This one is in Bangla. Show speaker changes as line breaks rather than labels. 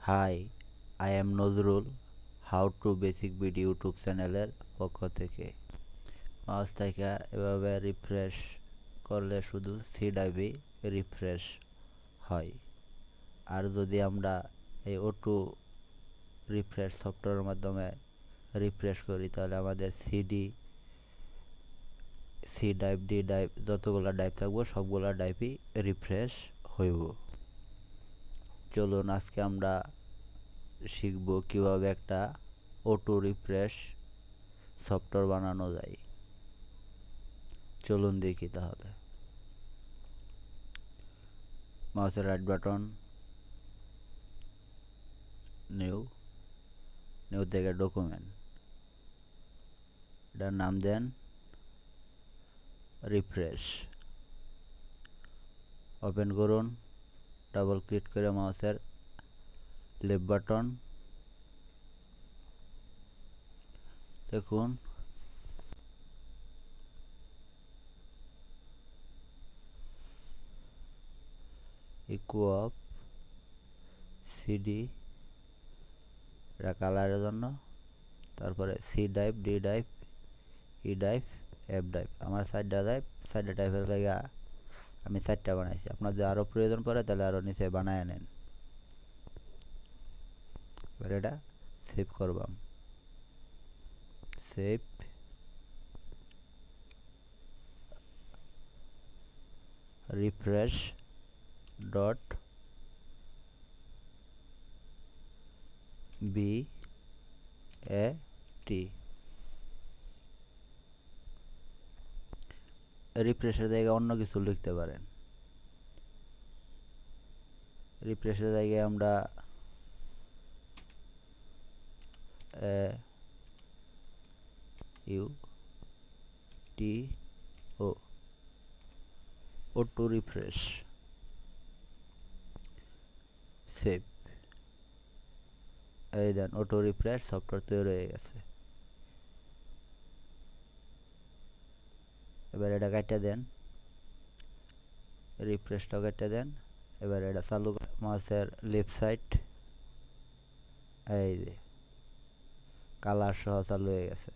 High, I am Nazrul, how to basic BD YouTube চ্যানেলের পক্ষ থেকে। মাউস থেকে এভাবে রিফ্রেশ করলে শুধু সি ড্রাইভে রিফ্রেশ হয়। আর যদি আমরা এই অটো রিফ্রেশ সফটওয়্যারের মাধ্যমে রিফ্রেশ করি তাহলে আমাদের সি ড্রাইভ ডি ড্রাইভ যতগুলো ড্রাইভ থাকবো সবগুলো ড্রাইভই রিফ্রেশ হইব। চলুন আজকে আমরা শিখব কিভাবে একটা অটো রিফ্রেশ সফটওয়্যার বানানো যায়। চলুন দেখি তাহলে। মাউসের রাইট বাটন, নিউ থেকে ডকুমেন্ট, এটার নাম দেন রিফ্রেশ। ওপেন করুন, ডাবল ক্লিক করে মাউসের লেফট বাটন, দেখুন ইকো অফ সিডি, এটা কালারের জন্য, তারপরে C drive, D drive, E drive, F drive. আমার সাইডটা ড্রাইভের লাগে আমি 4টা বানাইছি। আপনার যদি আরও প্রয়োজন পড়ে তাহলে আরও নিচে বানায় নেন। এবার এটা সেভ করবাম, save. Refresh dot B A T. রিফ্রেশের জায়গায় অন্য কিছু লিখতে পারেন। রিফ্রেশের জায়গায় আমরা U T O auto refresh, save. এই দেন অটো রিফ্রেশ সফটওয়্যার তৈরি হয়ে গেছে। এবার এটা কাটতে দেন, রিফ্রেশটা কাটতে দেন। এবার এটা চালু মাউসের লেফট সাইড, এই যে কালার সহ চালু হয়ে গেছে।